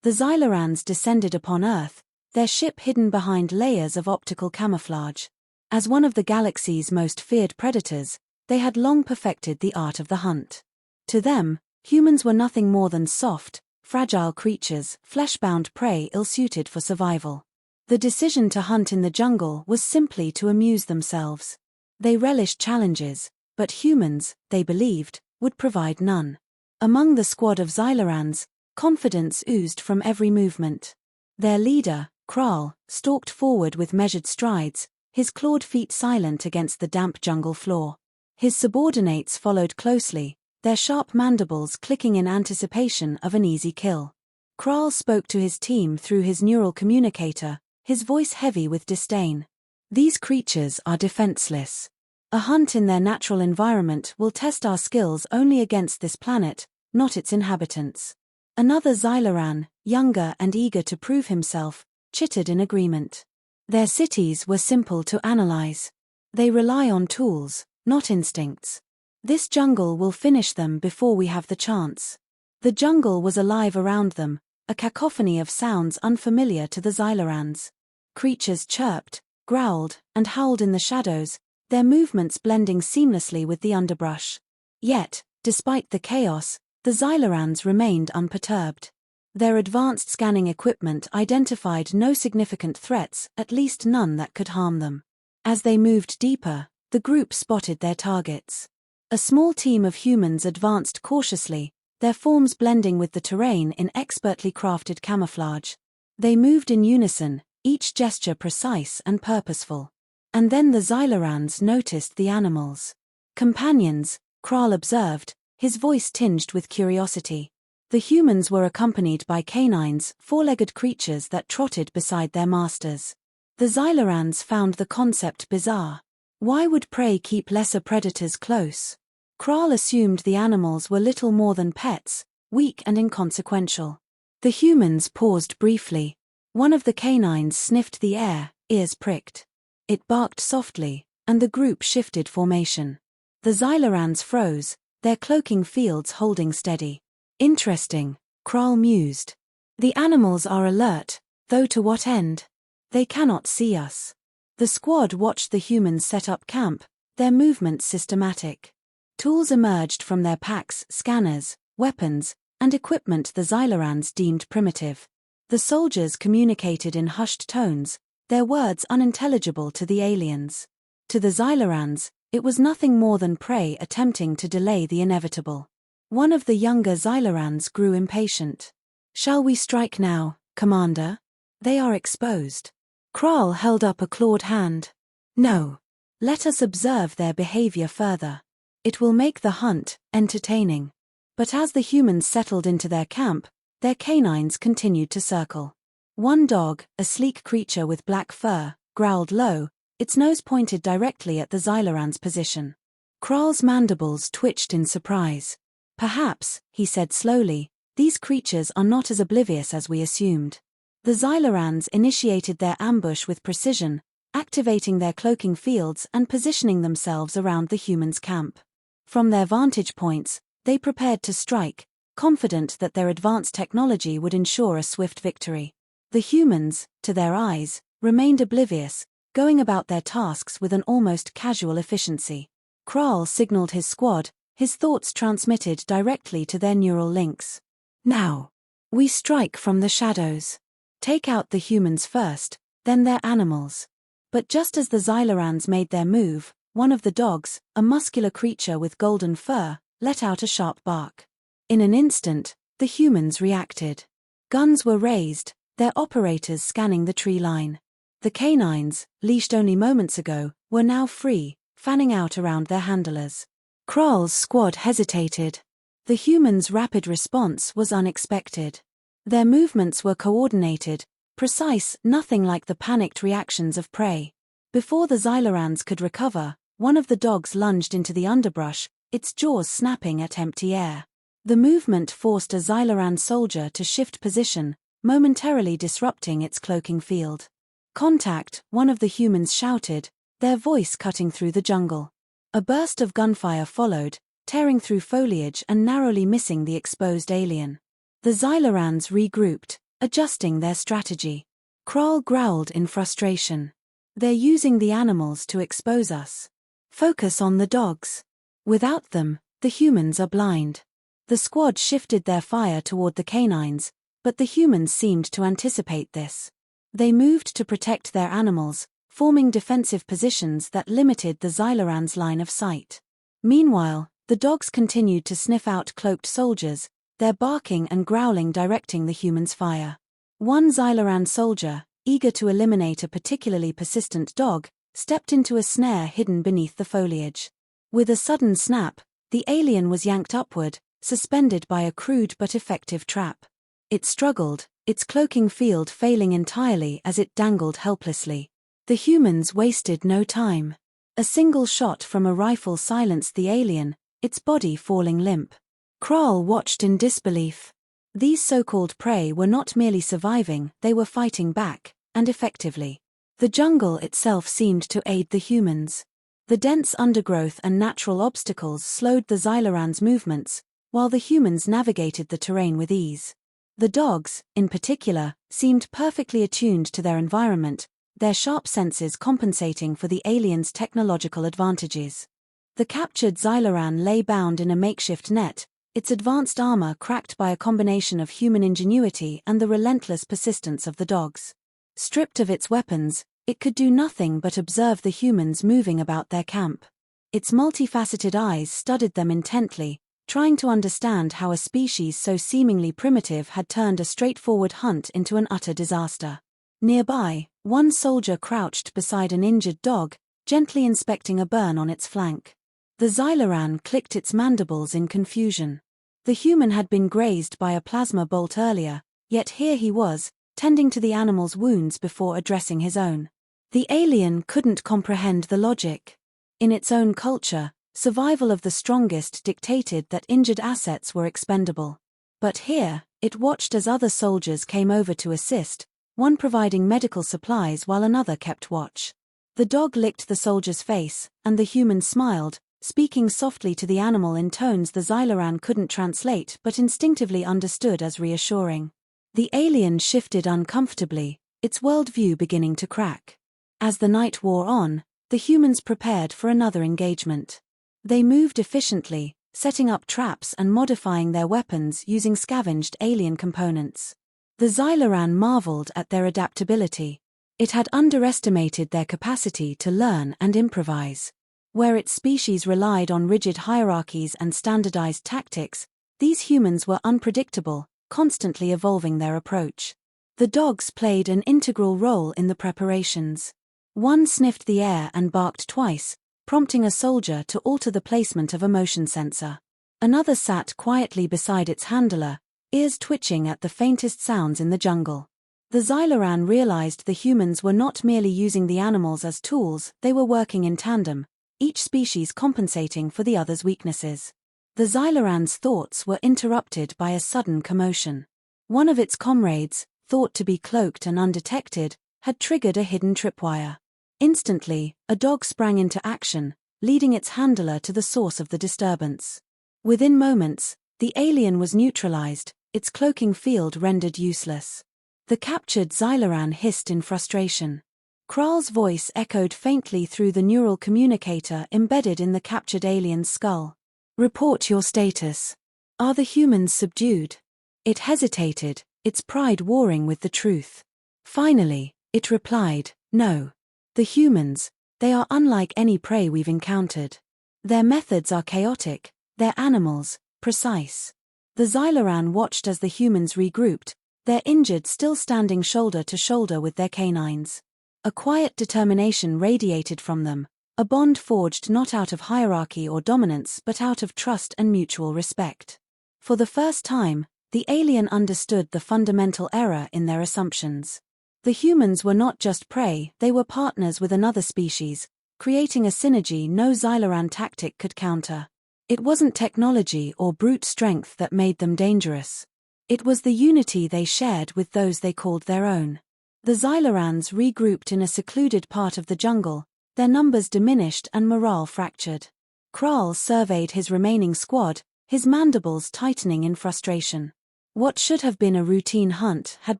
The Xylarans descended upon Earth, their ship hidden behind layers of optical camouflage. As one of the galaxy's most feared predators, they had long perfected the art of the hunt. To them, humans were nothing more than soft, fragile creatures, flesh-bound prey ill-suited for survival. The decision to hunt in the jungle was simply to amuse themselves. They relished challenges, but humans, they believed, would provide none. Among the squad of Xylarans, confidence oozed from every movement. Their leader, Kral, stalked forward with measured strides, his clawed feet silent against the damp jungle floor. His subordinates followed closely, their sharp mandibles clicking in anticipation of an easy kill. Kral spoke to his team through his neural communicator, his voice heavy with disdain. These creatures are defenseless. A hunt in their natural environment will test our skills only against this planet, not its inhabitants. Another Xylaran, younger and eager to prove himself, chittered in agreement. Their cities were simple to analyze. They rely on tools, not instincts. This jungle will finish them before we have the chance. The jungle was alive around them, a cacophony of sounds unfamiliar to the Xylarans. Creatures chirped, growled, and howled in the shadows, their movements blending seamlessly with the underbrush. Yet, despite the chaos, the Xylarans remained unperturbed. Their advanced scanning equipment identified no significant threats, at least none that could harm them. As they moved deeper, the group spotted their targets. A small team of humans advanced cautiously, their forms blending with the terrain in expertly crafted camouflage. They moved in unison, each gesture precise and purposeful. And then the Xylarans noticed the animals. Companions, Kral observed, his voice tinged with curiosity. The humans were accompanied by canines, four-legged creatures that trotted beside their masters. The Xylarans found the concept bizarre. Why would prey keep lesser predators close? Kral assumed the animals were little more than pets, weak and inconsequential. The humans paused briefly. One of the canines sniffed the air, ears pricked. It barked softly, and the group shifted formation. The Xylarans froze, their cloaking fields holding steady. Interesting, Kral mused. The animals are alert, though to what end? They cannot see us. The squad watched the humans set up camp, their movements systematic. Tools emerged from their packs, scanners, weapons, and equipment the Xylarans deemed primitive. The soldiers communicated in hushed tones, their words unintelligible to the aliens. To the Xylarans, it was nothing more than prey attempting to delay the inevitable. One of the younger Xylarans grew impatient. "Shall we strike now, Commander? They are exposed." Kral held up a clawed hand. "No. Let us observe their behavior further. It will make the hunt entertaining." But as the humans settled into their camp, their canines continued to circle. One dog, a sleek creature with black fur, growled low, its nose pointed directly at the Xylarans' position. Kral's mandibles twitched in surprise. "Perhaps," he said slowly, "these creatures are not as oblivious as we assumed." The Xylarans initiated their ambush with precision, activating their cloaking fields and positioning themselves around the humans' camp. From their vantage points, they prepared to strike, confident that their advanced technology would ensure a swift victory. The humans, to their eyes, remained oblivious, going about their tasks with an almost casual efficiency. Kral signaled his squad, his thoughts transmitted directly to their neural links. "Now, we strike from the shadows. Take out the humans first, then their animals." But just as the Xylarans made their move, one of the dogs, a muscular creature with golden fur, let out a sharp bark. In an instant, the humans reacted. Guns were raised, their operators scanning the tree line. The canines, leashed only moments ago, were now free, fanning out around their handlers. Kral's squad hesitated. The humans' rapid response was unexpected. Their movements were coordinated, precise, nothing like the panicked reactions of prey. Before the Xylarans could recover, one of the dogs lunged into the underbrush, its jaws snapping at empty air. The movement forced a Xylaran soldier to shift position, momentarily disrupting its cloaking field. "Contact," one of the humans shouted, their voice cutting through the jungle. A burst of gunfire followed, tearing through foliage and narrowly missing the exposed alien. The Xylarans regrouped, adjusting their strategy. Kral growled in frustration. They're using the animals to expose us. Focus on the dogs. Without them, the humans are blind. The squad shifted their fire toward the canines, but the humans seemed to anticipate this. They moved to protect their animals, forming defensive positions that limited the Xylarans' line of sight. Meanwhile, the dogs continued to sniff out cloaked soldiers, their barking and growling directing the humans' fire. One Xylaran soldier, eager to eliminate a particularly persistent dog, stepped into a snare hidden beneath the foliage. With a sudden snap, the alien was yanked upward, suspended by a crude but effective trap. It struggled, its cloaking field failing entirely as it dangled helplessly. The humans wasted no time. A single shot from a rifle silenced the alien, its body falling limp. Kral watched in disbelief. These so-called prey were not merely surviving, they were fighting back, and effectively. The jungle itself seemed to aid the humans. The dense undergrowth and natural obstacles slowed the Xylarans' movements, while the humans navigated the terrain with ease. The dogs, in particular, seemed perfectly attuned to their environment, their sharp senses compensating for the aliens' technological advantages. The captured Xylaran lay bound in a makeshift net, its advanced armor cracked by a combination of human ingenuity and the relentless persistence of the dogs. Stripped of its weapons, it could do nothing but observe the humans moving about their camp. Its multifaceted eyes studied them intently, trying to understand how a species so seemingly primitive had turned a straightforward hunt into an utter disaster. Nearby, one soldier crouched beside an injured dog, gently inspecting a burn on its flank. The Xylaran clicked its mandibles in confusion. The human had been grazed by a plasma bolt earlier, yet here he was, tending to the animal's wounds before addressing his own. The alien couldn't comprehend the logic. In its own culture, survival of the strongest dictated that injured assets were expendable. But here, it watched as other soldiers came over to assist, one providing medical supplies while another kept watch. The dog licked the soldier's face, and the human smiled, speaking softly to the animal in tones the Xylaran couldn't translate but instinctively understood as reassuring. The alien shifted uncomfortably, its worldview beginning to crack. As the night wore on, the humans prepared for another engagement. They moved efficiently, setting up traps and modifying their weapons using scavenged alien components. The Xylaran marveled at their adaptability. It had underestimated their capacity to learn and improvise. Where its species relied on rigid hierarchies and standardized tactics, these humans were unpredictable, constantly evolving their approach. The dogs played an integral role in the preparations. One sniffed the air and barked twice, prompting a soldier to alter the placement of a motion sensor. Another sat quietly beside its handler, ears twitching at the faintest sounds in the jungle. The Xylaran realized the humans were not merely using the animals as tools, they were working in tandem, each species compensating for the other's weaknesses. The Xylaran's thoughts were interrupted by a sudden commotion. One of its comrades, thought to be cloaked and undetected, had triggered a hidden tripwire. Instantly, a dog sprang into action, leading its handler to the source of the disturbance. Within moments, the alien was neutralized, its cloaking field rendered useless. The captured Xylaran hissed in frustration. Kral's voice echoed faintly through the neural communicator embedded in the captured alien's skull. "Report your status. Are the humans subdued?" It hesitated, its pride warring with the truth. Finally, it replied, "No. The humans, they are unlike any prey we've encountered. Their methods are chaotic, their animals, precise." The Xylaran watched as the humans regrouped, their injured still standing shoulder to shoulder with their canines. A quiet determination radiated from them, a bond forged not out of hierarchy or dominance but out of trust and mutual respect. For the first time, the alien understood the fundamental error in their assumptions. The humans were not just prey, they were partners with another species, creating a synergy no Xylaran tactic could counter. It wasn't technology or brute strength that made them dangerous. It was the unity they shared with those they called their own. The Xylarans regrouped in a secluded part of the jungle, their numbers diminished and morale fractured. Kral surveyed his remaining squad, his mandibles tightening in frustration. What should have been a routine hunt had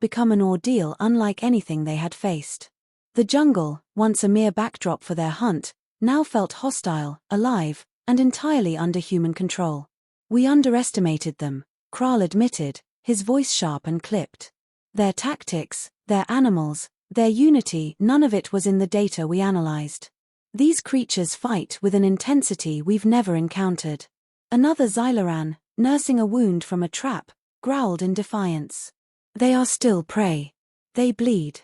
become an ordeal unlike anything they had faced. The jungle, once a mere backdrop for their hunt, now felt hostile, alive, and entirely under human control. "We underestimated them," Kral admitted, his voice sharp and clipped. "Their tactics, their animals, their unity, none of it was in the data we analyzed. These creatures fight with an intensity we've never encountered." Another Xylaran, nursing a wound from a trap, growled in defiance. "They are still prey. They bleed.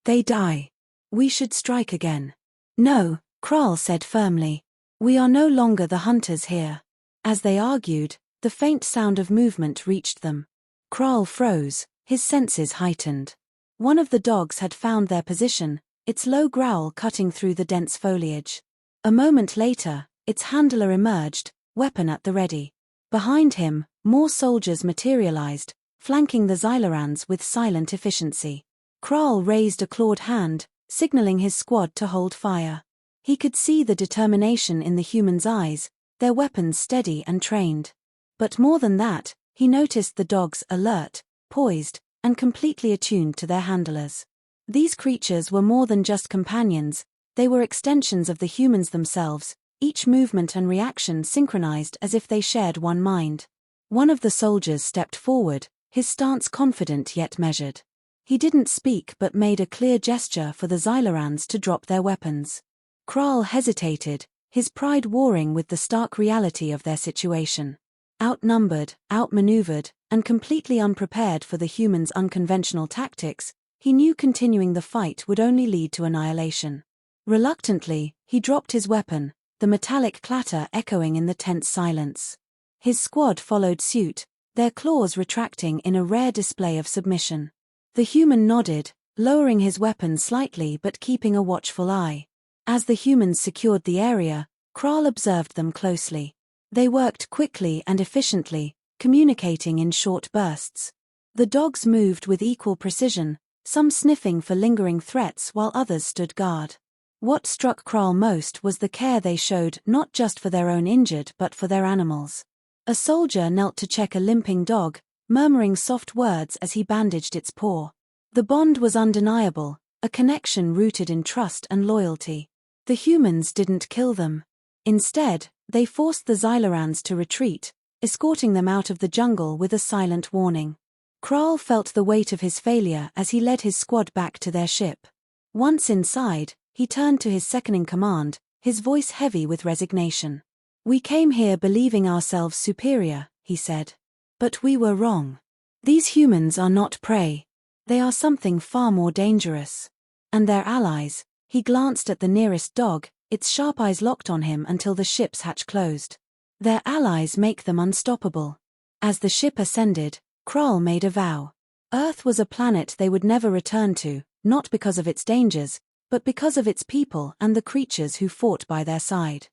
They die. We should strike again." "No," Kral said firmly. "We are no longer the hunters here." As they argued, the faint sound of movement reached them. Kral froze, his senses heightened. One of the dogs had found their position, its low growl cutting through the dense foliage. A moment later, its handler emerged, weapon at the ready. Behind him, more soldiers materialized, flanking the Xylarans with silent efficiency. Kral raised a clawed hand, signaling his squad to hold fire. He could see the determination in the humans' eyes, their weapons steady and trained. But more than that, he noticed the dogs alert, poised, and completely attuned to their handlers. These creatures were more than just companions, they were extensions of the humans themselves, each movement and reaction synchronized as if they shared one mind. One of the soldiers stepped forward, his stance confident yet measured. He didn't speak but made a clear gesture for the Xylarans to drop their weapons. Kral hesitated, his pride warring with the stark reality of their situation. Outnumbered, outmaneuvered, and completely unprepared for the humans' unconventional tactics, he knew continuing the fight would only lead to annihilation. Reluctantly, he dropped his weapon, the metallic clatter echoing in the tense silence. His squad followed suit, their claws retracting in a rare display of submission. The human nodded, lowering his weapon slightly but keeping a watchful eye. As the humans secured the area, Kral observed them closely. They worked quickly and efficiently, communicating in short bursts. The dogs moved with equal precision, some sniffing for lingering threats while others stood guard. What struck Kral most was the care they showed not just for their own injured but for their animals. A soldier knelt to check a limping dog, murmuring soft words as he bandaged its paw. The bond was undeniable, a connection rooted in trust and loyalty. The humans didn't kill them. Instead, they forced the Xylarans to retreat, escorting them out of the jungle with a silent warning. Kral felt the weight of his failure as he led his squad back to their ship. Once inside, he turned to his second-in-command, his voice heavy with resignation. "We came here believing ourselves superior," he said. "But we were wrong. These humans are not prey. They are something far more dangerous. And their allies." He glanced at the nearest dog, its sharp eyes locked on him until the ship's hatch closed. "Their allies make them unstoppable." As the ship ascended, Kral made a vow. Earth was a planet they would never return to, not because of its dangers, but because of its people and the creatures who fought by their side.